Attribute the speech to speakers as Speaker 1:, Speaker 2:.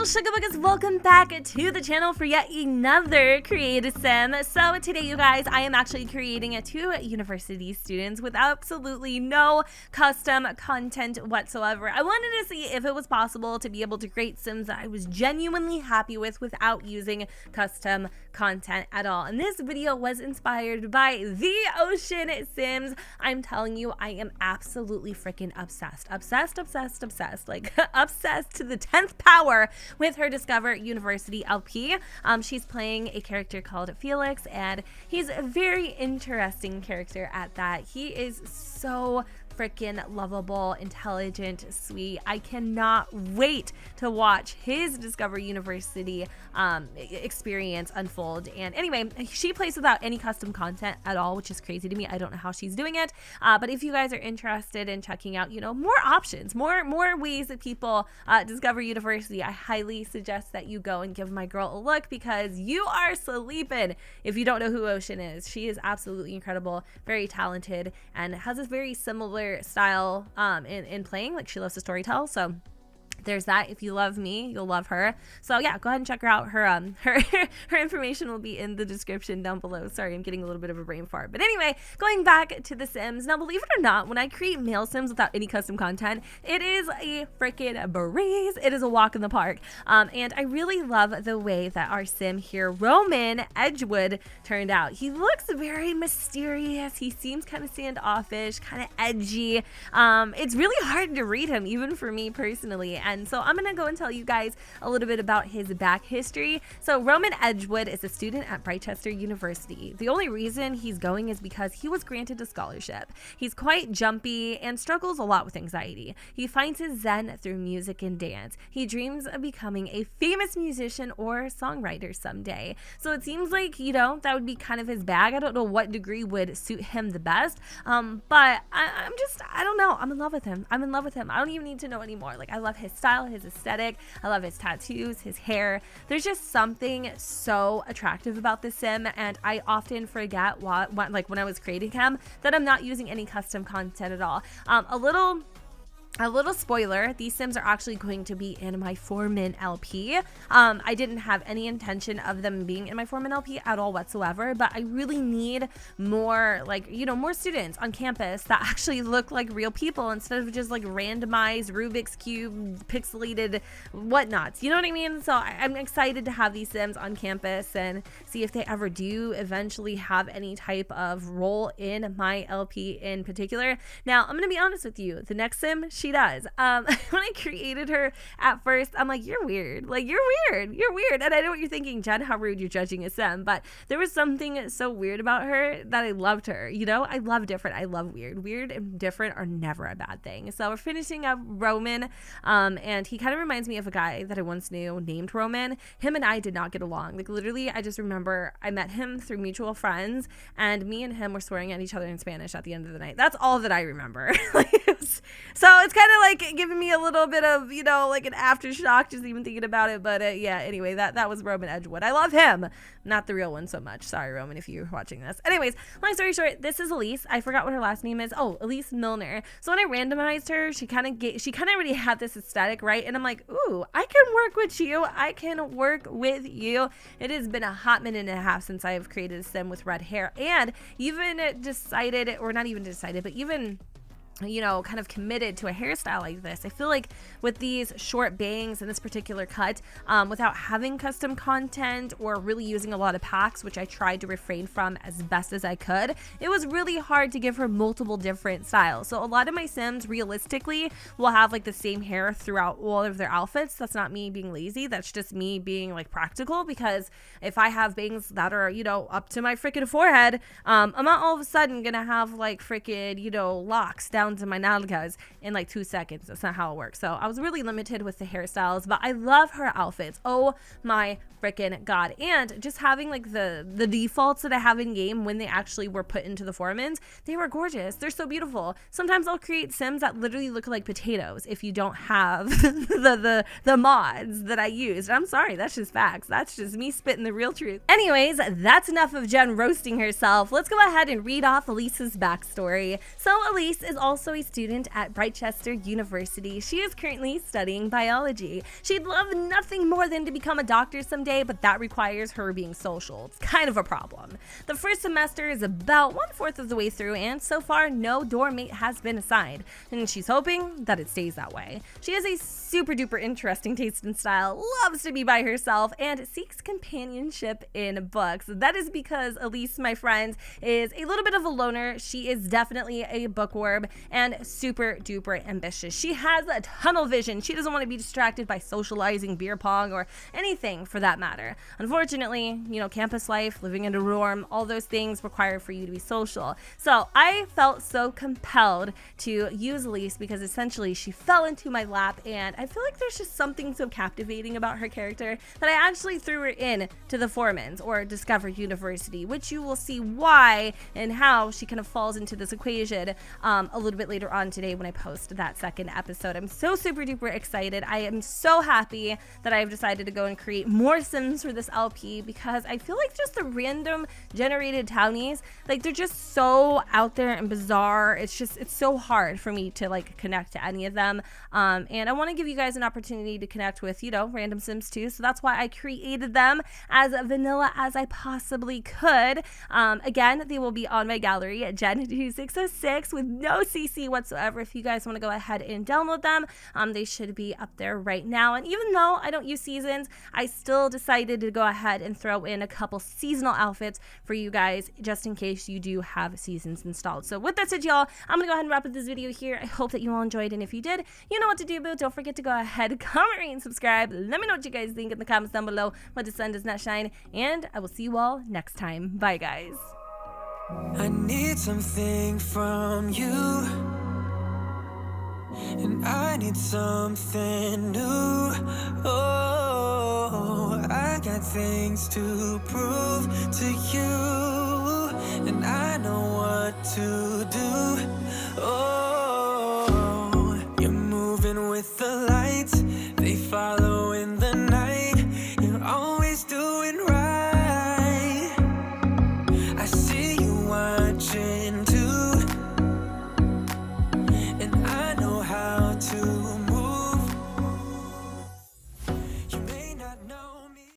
Speaker 1: little sugar buggers, welcome back to the channel for yet another creative sim. So today, you guys, I am actually creating two university students with absolutely no custom content whatsoever. I wanted to see if it was possible to be able to create sims that I was genuinely happy with without using custom content at all. And this video was inspired by the Ocean Sims. I'm telling you, I am absolutely freaking obsessed, like obsessed to the 10th power with her Discover University LP. She's playing a character called Felix, and he's a very interesting character at that. He is so freaking lovable, intelligent, sweet. I cannot wait to watch his Discover University experience unfold. And anyway, she plays without any custom content at all, which is crazy to me. I don't know how she's doing it. But if you guys are interested in checking out, more options, more ways that people discover university, I highly suggest that you go and give my girl a look, because you are sleeping if you don't know who Ocean is. She is absolutely incredible, very talented, and has a very similar style in playing. Like, she loves to storytell, so there's that. If you love me, you'll love her. So yeah, go ahead and check her out. Her information will be in the description down below. Sorry, I'm getting a little bit of a brain fart. But anyway, going back to the Sims. Now, believe it or not, when I create male Sims without any custom content, it is a freaking breeze. It is a walk in the park. And I really love the way that our Sim here, Roman Edgewood, turned out. He looks very mysterious. He seems kind of standoffish, kind of edgy. It's really hard to read him, even for me personally. And so I'm going to go and tell you guys a little bit about his back history. So Roman Edgewood is a student at Brightchester University. The only reason he's going is because he was granted a scholarship. He's quite jumpy and struggles a lot with anxiety. He finds his zen through music and dance. He dreams of becoming a famous musician or songwriter someday. So it seems like, that would be kind of his bag. I don't know what degree would suit him the best. But I don't know. I'm in love with him. I don't even need to know anymore. Like, I love his style, his aesthetic. I love his tattoos, his hair. There's just something so attractive about this sim, and I often forget like when I was creating him, that I'm not using any custom content at all. A little spoiler, these Sims are actually going to be in my Foreman LP. I didn't have any intention of them being in my Foreman LP at all whatsoever, but I really need more, more students on campus that actually look like real people instead of just like randomized Rubik's Cube, pixelated whatnots. You know what I mean? So I'm excited to have these Sims on campus and see if they ever do eventually have any type of role in my LP in particular. Now, I'm going to be honest with you. The next Sim, she does. When I created her at first, I'm like, you're weird. Like, you're weird. And I know what you're thinking, Jen, how rude, you're judging a Sim. But there was something so weird about her that I loved her. I love different. I love weird. Weird and different are never a bad thing. So we're finishing up Roman. And he kind of reminds me of a guy that I once knew named Roman. Him and I did not get along. Like, literally, I just remember I met him through mutual friends, and me and him were swearing at each other in Spanish at the end of the night. That's all that I remember. So it's kind of like giving me a little bit of, like an aftershock just even thinking about it. But yeah, anyway, that was Roman Edgewood. I love him. Not the real one so much. Sorry, Roman, if you're watching this. Anyways, long story short, this is Elise. I forgot what her last name is. Oh, Elise Milner. So when I randomized her, she kind of already had this aesthetic, right? And I'm like, ooh, I can work with you. I can work with you. It has been a hot minute and a half since I've created a Sim with red hair, and even decided, or not even decided, but even kind of committed to a hairstyle like this. I feel like with these short bangs and this particular cut, without having custom content or really using a lot of packs, which I tried to refrain from as best as I could, it was really hard to give her multiple different styles. So a lot of my Sims realistically will have like the same hair throughout all of their outfits. That's not me being lazy. That's just me being like practical, because if I have bangs that are, up to my freaking forehead, I'm not all of a sudden gonna have like freaking, locks down to my nalgas in like 2 seconds. That's not how it works. So I was really limited with the hairstyles, but I love her outfits. Oh my freaking god. And just having like the defaults that I have in game when they actually were put into the Foremans, they were gorgeous. They're so beautiful. Sometimes I'll create Sims that literally look like potatoes if you don't have the mods that I used. I'm sorry, that's just facts. That's just me spitting the real truth. Anyways, that's enough of Jen roasting herself. Let's go ahead and read off Elise's backstory. So Elise is also also a student at Brightchester University. She is currently studying biology. She'd love nothing more than to become a doctor someday, but that requires her being social. It's kind of a problem. The first semester is about 1/4 of the way through, and so far no dorm mate has been assigned, and she's hoping that it stays that way. She has a super duper interesting taste and style, loves to be by herself, and seeks companionship in books. That is because Elise, my friend, is a little bit of a loner. She is definitely a bookworm and super duper ambitious. She has a tunnel vision. She doesn't want to be distracted by socializing, beer pong, or anything for that matter. Unfortunately, campus life, living in a dorm, all those things require for you to be social. So I felt so compelled to use Elise because essentially she fell into my lap, and I feel like there's just something so captivating about her character that I actually threw her in to the Foremans, or Discover University, which you will see why and how she kind of falls into this equation a little bit later on today when I post that second episode. I'm so super duper excited. I am so happy that I've decided to go and create more Sims for this LP because I feel like just the random generated townies, like they're just so out there and bizarre. It's so hard for me to connect to any of them. And I want to give you guys an opportunity to connect with, random Sims too. So that's why I created them as vanilla as I possibly could. Again, they will be on my gallery at Gen2606 with no CC whatsoever. If you guys want to go ahead and download them, they should be up there right now. And even though I don't use seasons, I still decided to go ahead and throw in a couple seasonal outfits for you guys just in case you do have seasons installed. So with that said, y'all, I'm gonna go ahead and wrap up this video here. I hope that you all enjoyed, and if you did, you know what to do, boo. Don't forget to go ahead, comment, rate, and subscribe. Let me know what you guys think in the comments down below. What the sun does not shine, and I will see you all next time. Bye, guys.
Speaker 2: I need something from you, and I need something new. Oh, I got things to prove to you, and I know what to do.